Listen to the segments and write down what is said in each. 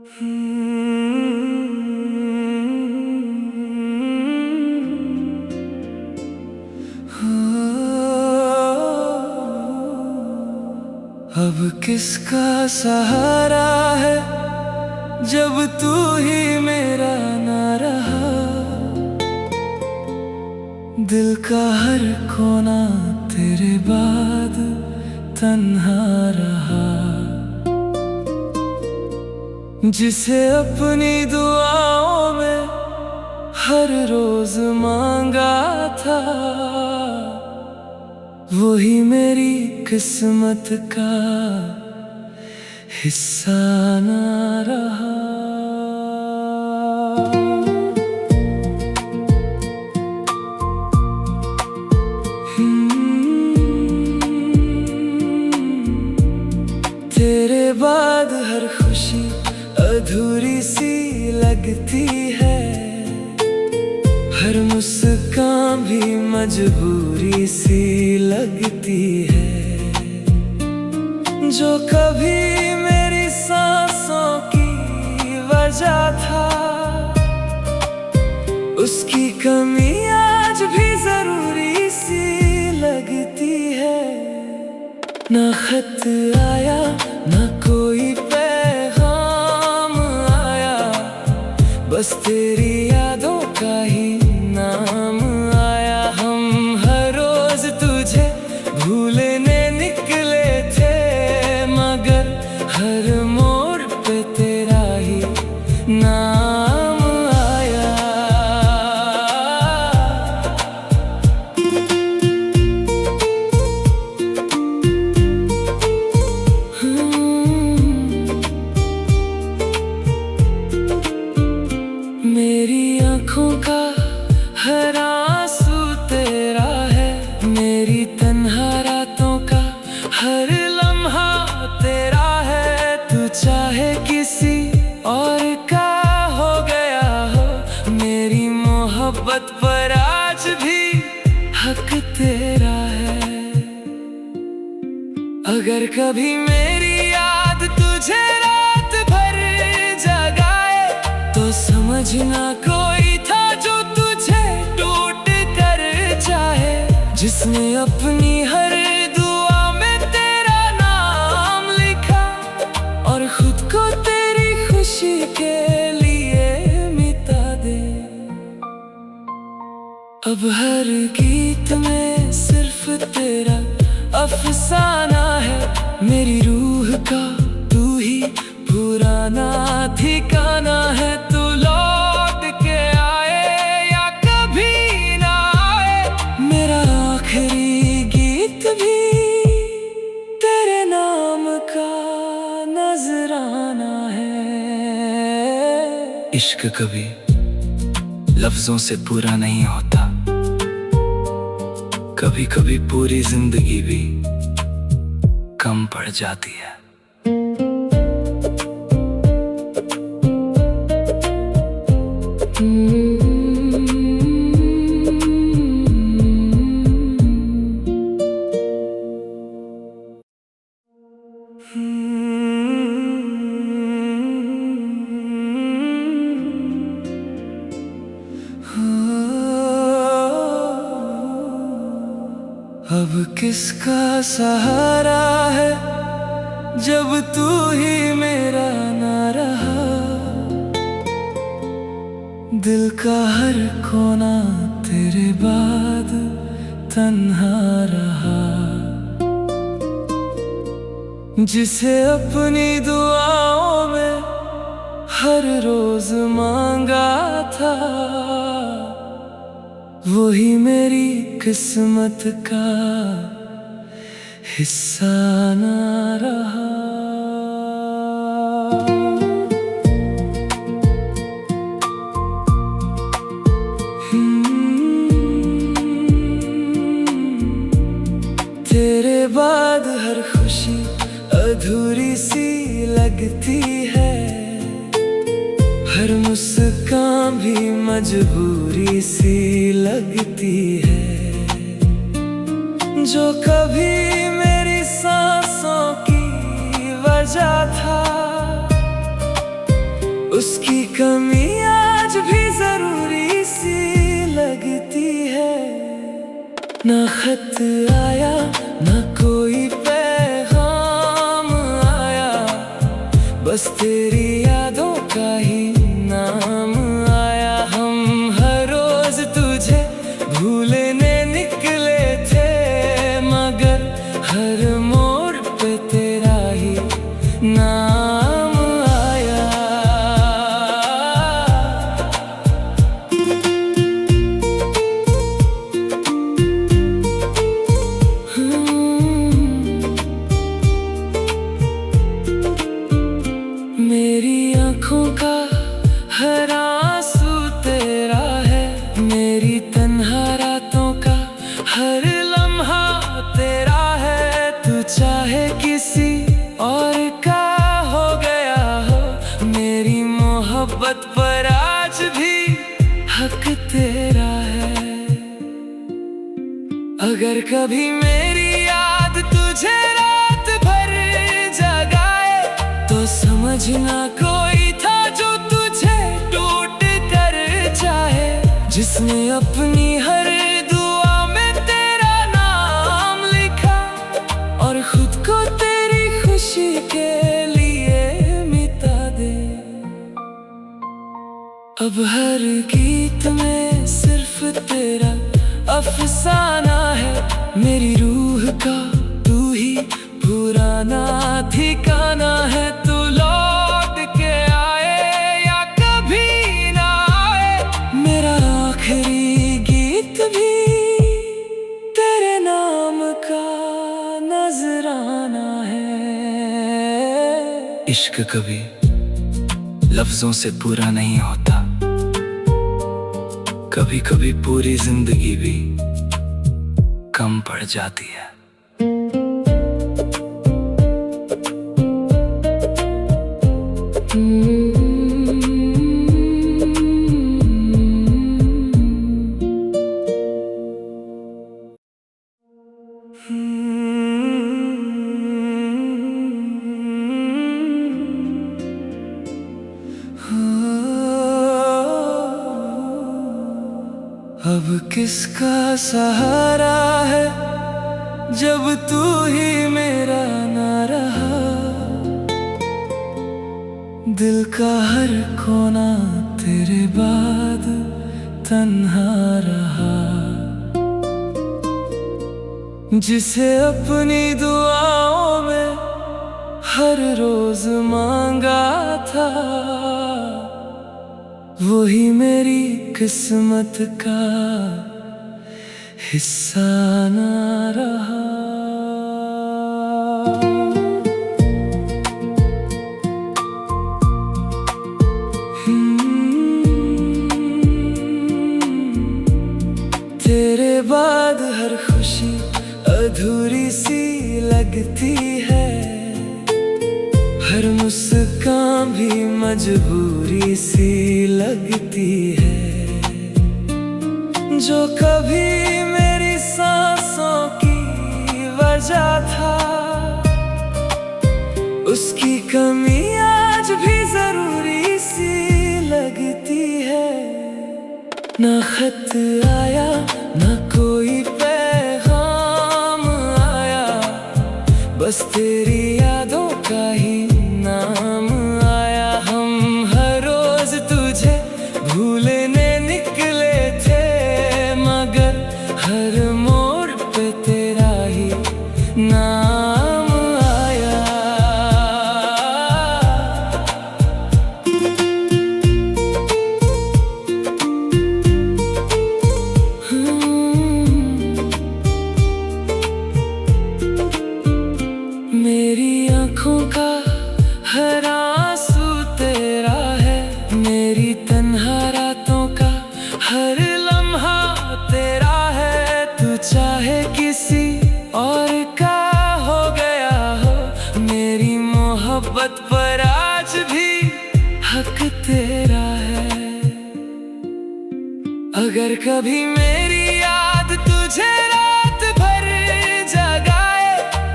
अब किसका सहारा है जब तू ही मेरा ना रहा। दिल का हर कोना तेरे बाद तन्हा रहा। जिसे अपनी दुआओं में हर रोज मांगा था, वही मेरी किस्मत का हिस्सा ना रहा। तेरे बाद हर खुशी अधूरी सी लगती है। हर मुस्कान भी मजबूरी सी लगती है। जो कभी मेरी सांसों की वजह था, उसकी कमी आज भी जरूरी सी लगती है। ना खत आया ना कोई पैगाम आया, बस तेरी यादों का ही नाम आया। हम हर रोज तुझे भूलने निकले थे, मगर हर मोड़ पे तेरा ही नाम आया। मेरी आँखों का हर आंसू तेरा है। मेरी तन्हा रातों का हर लम्हा तेरा है। तू चाहे किसी और का हो गया हो, मेरी मोहब्बत पर आज भी हक तेरा है। अगर कभी मेरी याद तुझे रात भर जगाए, तो समझना कोई था जो तुझे टूट कर चाहे। जिसने अपनी हर दुआ में तेरा नाम लिखा, और खुद को तेरी खुशी के लिए मिटा दे। अब हर गीत में सिर्फ तेरा अफसाना है। मेरी रूह का तू ही पुराना ठिकाना है। तू लौट के आए या कभी ना आए, मेरा आखिरी गीत भी तेरे नाम का नजराना है। इश्क कभी लफ्जों से पूरा नहीं होता, कभी कभी पूरी जिंदगी भी कम पड़ जाती है। अब किसका सहारा है जब तू ही मेरा ना रहा। दिल का हर कोना तेरे बाद तन्हा रहा। जिसे अपनी दुआओं में हर रोज मांगा था, वही मेरी किस्मत का हिस्सा ना रहा। तेरे बाद हर खुशी अधूरी सी लगती है। हर मुस्कान भी मजबूरी सी लगती है। जो कभी मेरी सांसों की वजह था, उसकी कमी आज भी जरूरी सी लगती है। ना खत आया ना कोई पैगाम आया, बस तेरी यादों का ही नाम आया। हम हर रोज तुझे भूलने निकले थे, मगर हर मोड़ पे तेरा ही नाम आया। मेरी आँखों का हर आंसू तेरा है, मेरी तन्हा रातों का हर लम्हा तेरा है। तू चाहे किसी और का हो गया हो, मेरी मोहब्बत पर आज भी हक तेरा है। अगर कभी मेरी याद तुझे रात भर जगाए, तो समझना कोई था जो तुझे टूट कर चाहे। जिसने अपनी हर दुआ में तेरा नाम लिखा, और खुद को तेरी खुशी के लिए मिटा दे। अब हर गीत में सिर्फ तेरा अफसाना है, मेरी रूह का तू ही पुराना ठिकाना है। तू लौट के आए या कभी ना आए, मेरा आखिरी गीत भी तेरे नाम का नजराना है। इश्क कभी लफ्जों से पूरा नहीं होता, कभी कभी पूरी जिंदगी भी कम पड़ जाती है। अब किसका सहारा है जब तू ही मेरा ना रहा। दिल का हर कोना तेरे बाद तन्हा रहा। जिसे अपनी दुआओं में हर रोज मांगा था, वही मेरी किस्मत का हिस्सा ना रहा। तेरे बाद हर खुशी अधूरी सी लगती है, हर मुस्कान भी मजबूरी सी लगती है। जो कभी मेरी सांसों की वजह था, उसकी कमी आज भी जरूरी सी लगती है। ना खत आया ना कोई पैगाम आया, बस तेरी यादों का ही नाम आया। हम हर रोज तुझे भूलने निकले थे, मगर हर मोड़ पे तेरा ही नाम आया। मेरी आँखों का हर आंसू तेरा है, मेरी तन्हा रातों का हर लम्हा तेरा है। तू चाहे किसी और का हो गया हो, मेरी मोहब्बत पर आज भी हक तेरा है। अगर कभी मेरी याद तुझे रात भर जगाए,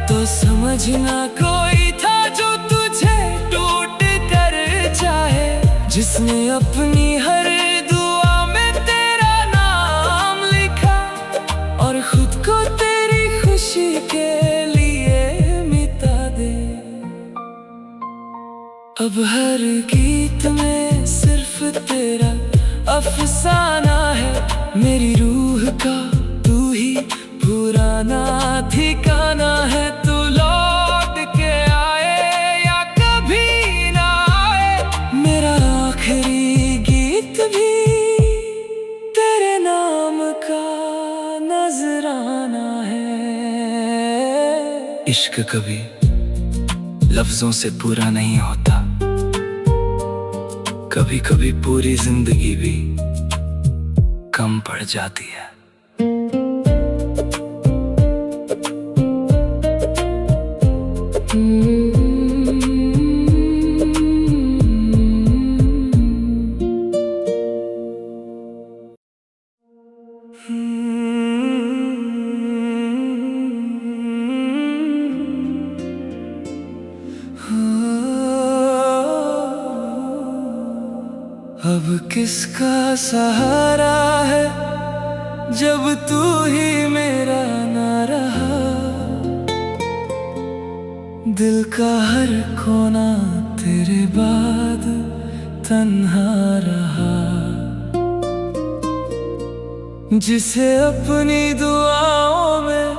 तो समझना कोई था जो तुझे टूट कर चाहे। जिसने अपनी हर दुआ में तेरा नाम लिखा और खुद को तेरी खुशी के लिए मिटा दे। अब हर गीत में सिर्फ तेरा अफसाना है, मेरी रूह का तू ही पुराना ठिकाना है। तू लौट के आए या कभी ना आए, मेरा आखिरी गीत भी तेरे नाम का नजराना है। इश्क कभी लफ्जों से पूरा नहीं होता, कभी कभी पूरी जिंदगी भी कम पड़ जाती है। अब किसका सहारा है जब तू ही मेरा ना रहा। दिल का हर कोना तेरे बाद तन्हा रहा। जिसे अपनी दुआओं में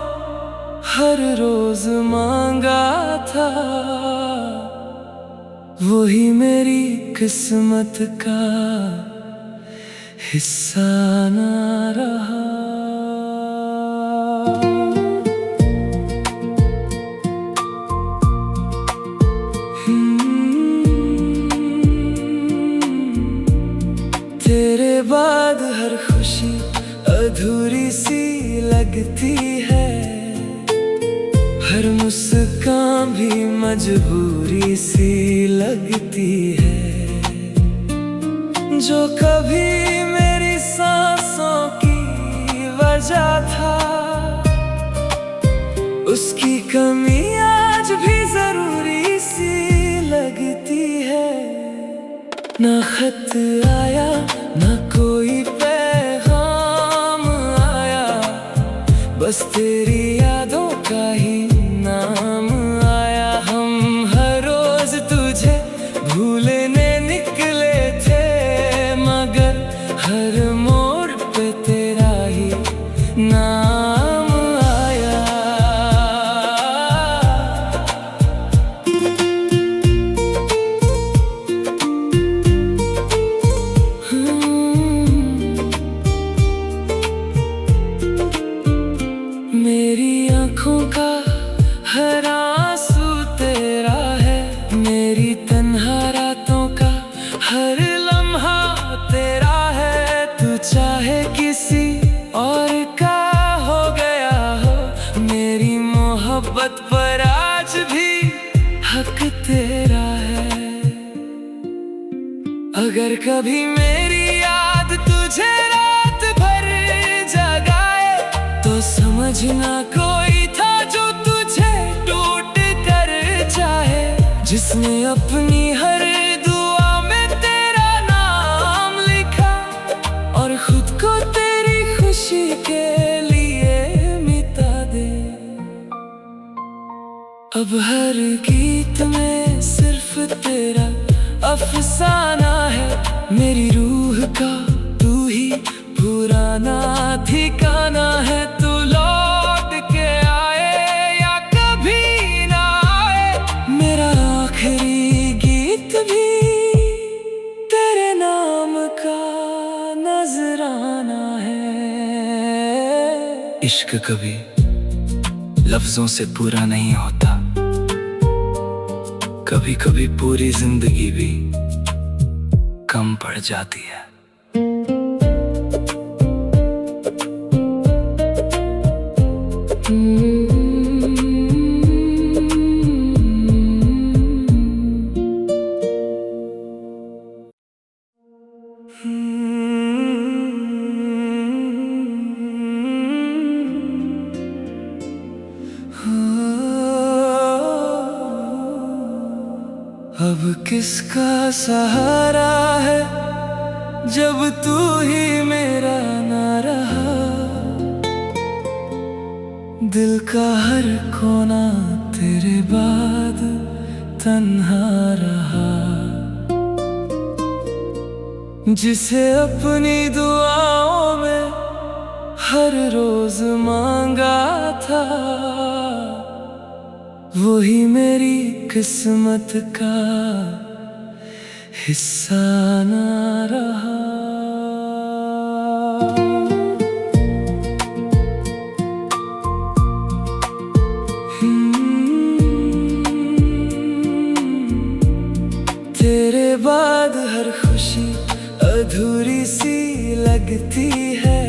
हर रोज मांगा था, वही मेरी किस्मत का हिस्सा ना रहा। तेरे बाद हर खुशी अधूरी सी लगती है, हर मुस्कान भी मजबूरी सी लगती है। जो कभी मेरी सांसों की वजह था, उसकी कमी आज भी जरूरी सी लगती है। ना खत आया ना कोई पैगाम आया, बस तेरी यादों का ही नाम आया। हम हर रोज तुझे भूलने निकले थे, मगर हर मोड़ पे तेरा ही नाम आया। मेरी आँखों का हर आंसू तेरा है, मेरी तन्हा रातों का हर लम्हा तेरा है। तू चाहे किसी और का हो गया हो, मेरी मोहब्बत पर आज भी हक तेरा है। अगर कभी मेरी याद तुझे रात भर जगाए, तो समझना कोई था जो तुझे टूट कर चाहे। जिसने अपनी हर दुआ में तेरा नाम लिखा और खुद को तेरी खुशी के लिए मिटा दे। अब हर गीत में सिर्फ तेरा अफसाना है, मेरी रूह का तू ही पुराना ठिकाना है। तू लौट के आए या कभी ना आए, मेरा आखिरी गीत भी तेरे नाम का नजराना है। इश्क कभी लफ्जों से पूरा नहीं होता, कभी कभी पूरी जिंदगी भी कम पड़ जाती है। अब किसका सहारा है जब तू ही मेरा ना रहा। दिल का हर कोना तेरे बाद तन्हा रहा। जिसे अपनी दुआओं में हर रोज मांगा था, वही मेरी किस्मत का हिस्सा ना रहा। तेरे बाद हर खुशी अधूरी सी लगती है,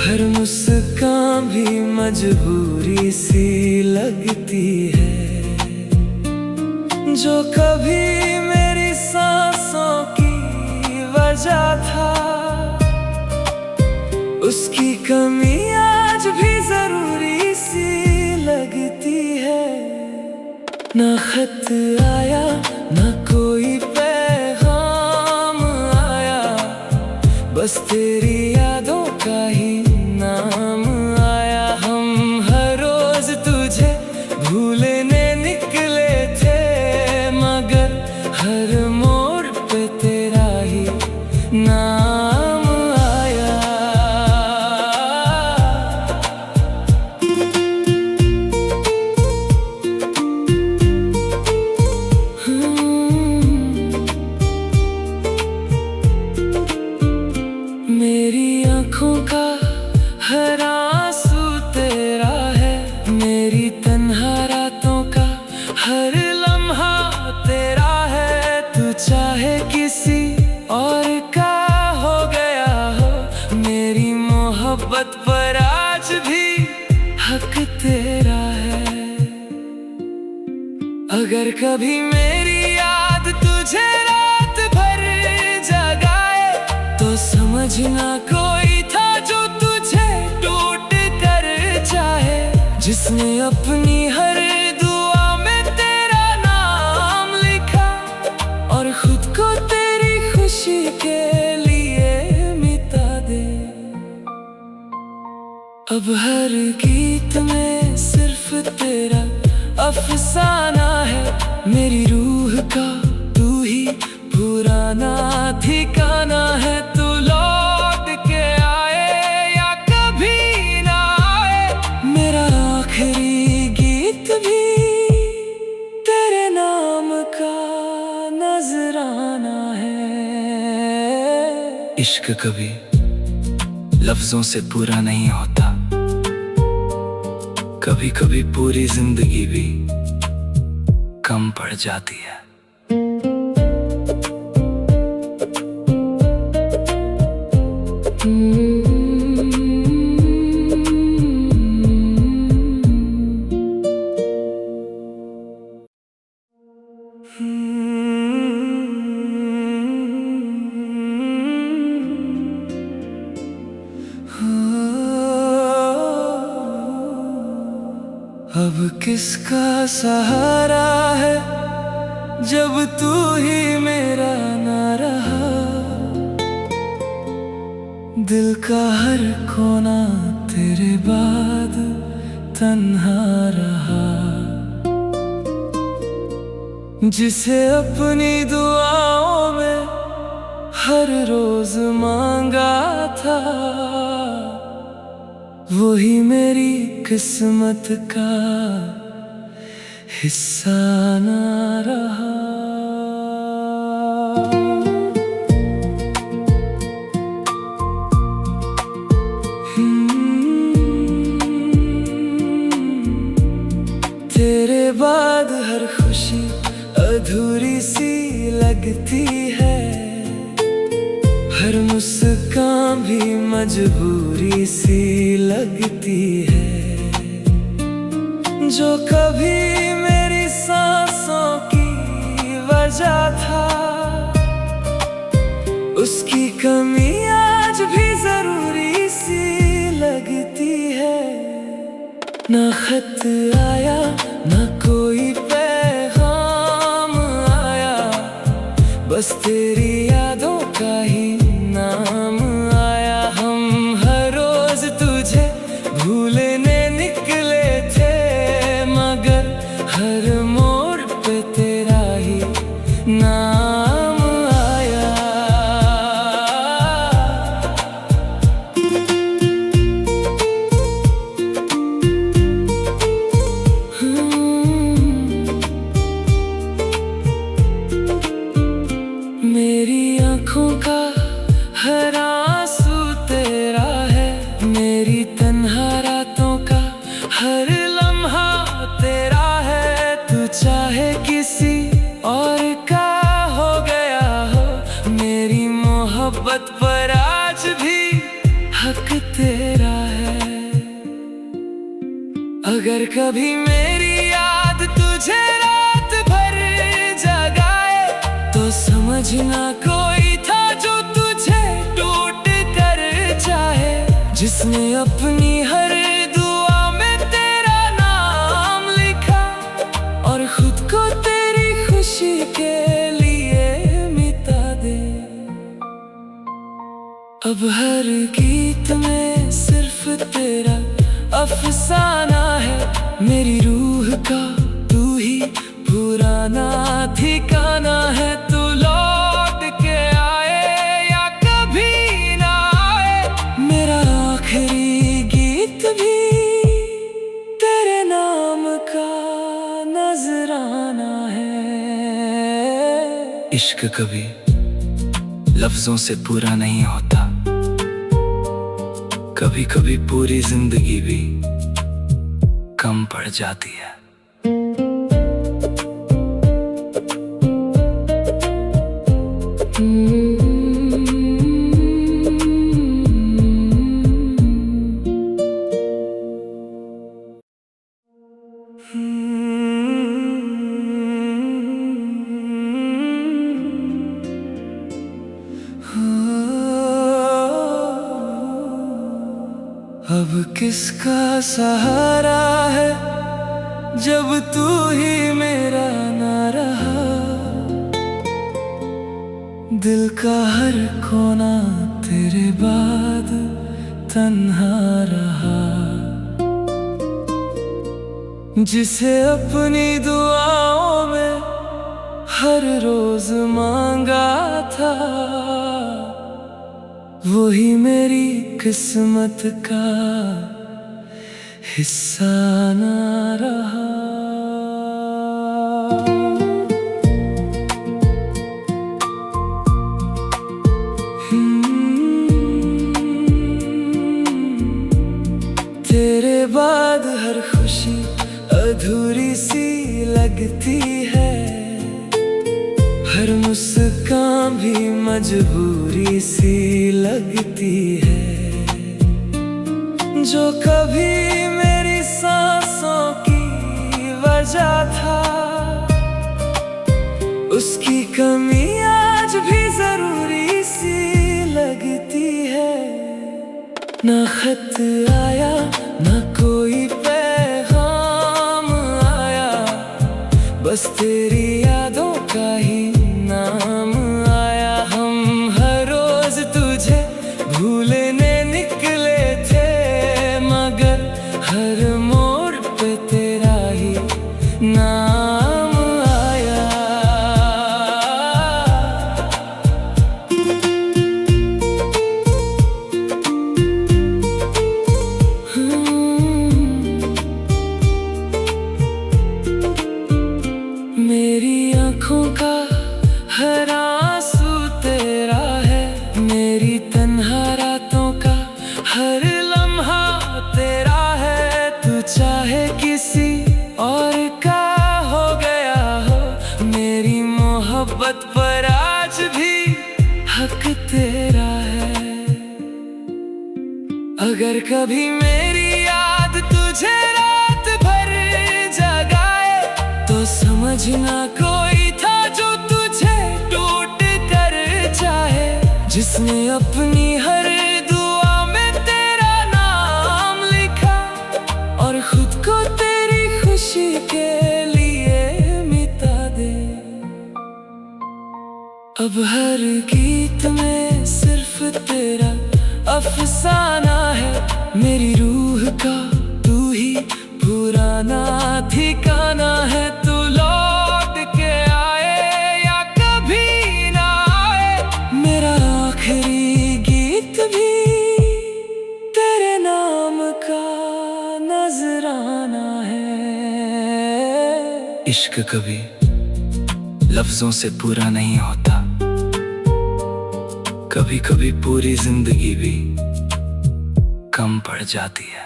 हर मुस्कान भी मजबूरी सी लगती है। जो कभी मेरी सांसों की वजह था, उसकी कमी आज भी जरूरी सी लगती है। ना खत आया ना कोई पैगाम आया, बस तेरी यादों का ही नाम आया। हम हर रोज तुझे भूलने निकले थे, मगर हर मोड़ पे तेरा ही नाम आया। मेरी आँखों का हर आंसू तेरा है, मेरी तन्हा रातों का हर लम्हा तेरा है। तू चाहे किसी और का हो गया हो, मेरी मोहब्बत पर आज भी हक तेरा है। अगर कभी मेरी याद तुझे रात भर जगाए, तो समझना कोई था जो तुझे टूट कर चाहे। जिसने अपनी हर दुआ में तेरा नाम लिखा, और खुद को तेरी खुशी के लिए मिटा दे। अब हर गीत में सिर्फ तेरा अफसाना है, मेरी रूह का तू ही पुराना ठिकाना है। तू लौट के आए या कभी ना आए, मेरा आखिरी गीत भी तेरे नाम का नजराना है। इश्क कभी लफ्जों से पूरा नहीं होता, कभी कभी पूरी जिंदगी भी कम पड़ जाती है। अब किसका सहारा है जब तू ही मेरा ना रहा। दिल का हर कोना तेरे बाद तन्हा रहा। जिसे अपनी दुआओं में हर रोज मांगा था, वही मेरी किस्मत का हिस्सा ना रहा। तेरे बाद हर खुशी अधूरी सी लगती है, हर मुस्कान भी मजबूरी सी लगती है। जो कभी मेरी सांसों की वजह था, उसकी कमी आज भी जरूरी सी लगती है। ना खत आया ना कोई पैगाम बस तेरी यादों का ही नाम आया। हम हर रोज तुझे भूलने निकले थे, मगर हर मोड़ पे तेरा ही नाम आया। मेरी आँखों का हर आंसू तेरा है, मेरी तन्हा रातों का हर लम्हा तेरा है। तू चाहे किसी और का हो गया हो, मेरी मोहब्बत पर आज भी हक तेरा है। अगर कभी मेरी याद तुझे रात भर जगाए, तो समझना कोई था जो तुझे टूट कर चाहे, जिसने अपनी हर दुआ में तेरा नाम लिखा और खुद को तेरी खुशी के लिए मिटा दे। अब हर गीत में सिर्फ तेरा अफसाना है, मेरी रूह का तू ही पुराना ठिकाना है। तू लौट के आए या कभी ना आए, मेरा आखिरी गीत भी तेरे नाम का नजराना है। इश्क कभी लफ्जों से पूरा नहीं होता, कभी कभी पूरी जिंदगी भी कम पड़ जाती है। अब किसका सहारा है जब तू ही मेरा ना रहा, दिल का हर कोना तेरे बाद तन्हा रहा। जिसे अपनी दुआओं में हर रोज मांगा था, वही मेरी किस्मत का हिस्सा ना रहा। तेरे बाद हर खुशी अधूरी सी लगती है, हर मुस्कान भी मजबूरी सी लगती है। जो कभी मेरी सांसों की वजह था, उसकी कमी आज भी जरूरी सी लगती है। ना खत आया ना कोई पैगाम आया, बस तेरी यादों का ही नाम आया। हम हर रोज तुझे भूलने निकले थे, मगर हर मोड़ पे तेरा ही नाम आया। मेरी आँखों का हर आंसू तेरा है, मेरी तन्हा रातों का हर लम्हा तेरा है। तू चाहे किसी और का हो गया हो, मेरी मोहब्बत पर आज भी हक तेरा है। अगर कभी मेरी याद तुझे रात भर जगाए, तो समझना कोई था जो तुझे टूट कर चाहे, जिसने अपनी हर दुआ में तेरा नाम लिखा और खुद को तेरी खुशी के लिए मिटा दे। अब हर गीत में सिर्फ तेरा अफसाना है। मेरी रूह का तू ही पुराना ठिकाना है। तू लौट के आए या कभी ना आए, मेरा आखिरी गीत भी तेरे नाम का नजराना है। इश्क कभी लफ्जों से पूरा नहीं होता, कभी कभी पूरी जिंदगी भी कम पड़ जाती है।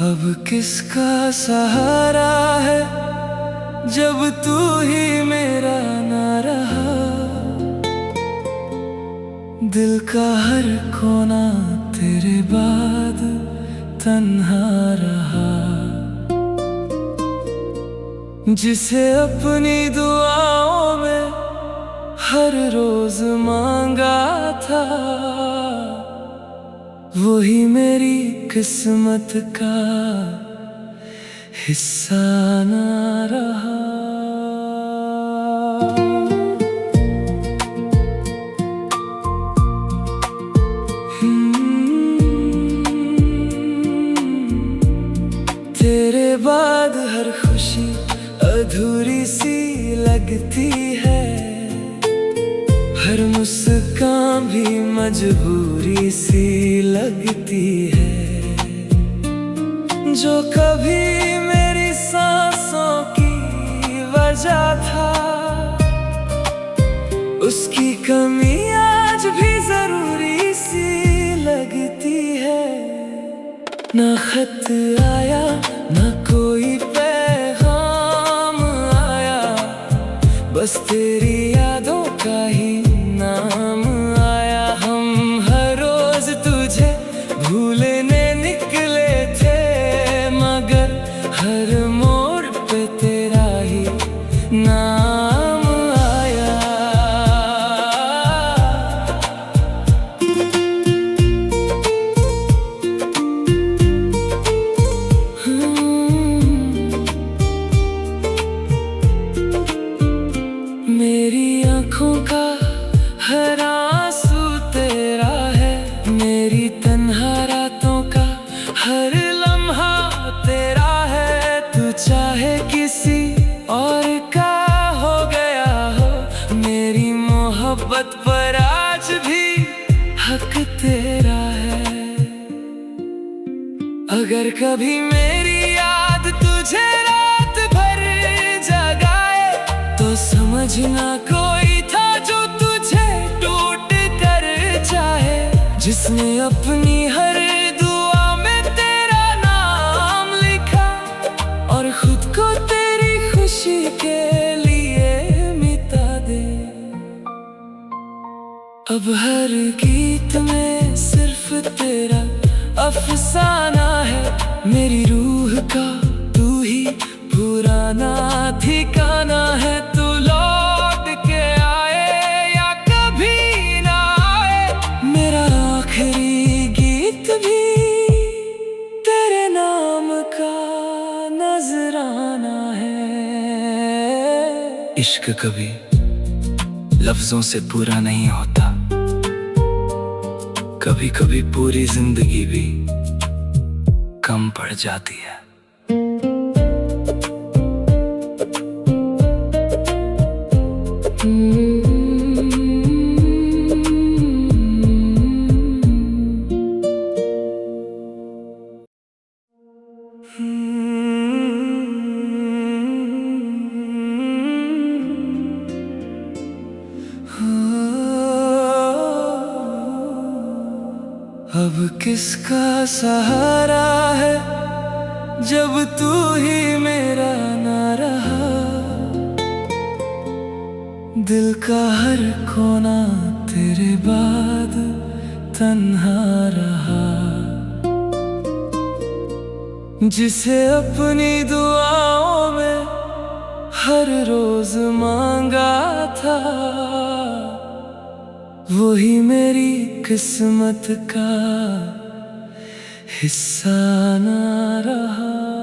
अब किसका सहारा है जब तू ही मेरा ना रहा। दिल का हर कोना तेरे बाद तन्हा रहा। जिसे अपनी दुआओं में हर रोज मांगा था, वही मेरी किस्मत का हिस्सा ना रहा। तेरे बाद हर खुशी अधूरी सी लगती है। हर मुस्कान भी मजबूरी सी लगती है। जो कभी मेरी सांसों की वजह था, उसकी कमी आज भी जरूरी सी लगती है। ना खत आया ना कोई पैगाम आया, बस तेरी यादों का ही नाम आया। हम हर रोज तुझे भूलने निकले थे, मगर हर मोड़ पे तेरा ही नाम आया। मेरी आँखों का हर आंसू तेरा है। मेरी तन्हा रातों का हर लम्हा तेरा है। तू चाहे किसी और का हो गया हो, मेरी मोहब्बत पर आज भी हक तेरा है। अगर कभी मेरी याद तुझे रात भर जगाए, तो समझना कोई था जो तुझे टूट कर चाहे। जिसने अपनी हर दुआ में तेरा नाम लिखा, और खुद को तेरी खुशी के लिए मिटा दे। अब हर गीत में सिर्फ तेरा अफसाना है। मेरी रूह का तू ही पुराना ठिकाना है। तू लौट के आए या कभी ना आए, मेरा आखिरी गीत भी तेरे नाम का नजराना है। इश्क कभी लफ्जों से पूरा नहीं होता, कभी कभी पूरी जिंदगी भी कम पड़ जाती है। अब किसका सहारा है जब तू ही मेरा ना रहा। दिल का हर कोना तेरे बाद तन्हा रहा। जिसे अपनी दुआओं में हर रोज मांगा था, वही मेरी किस्मत का हिस्सा ना रहा।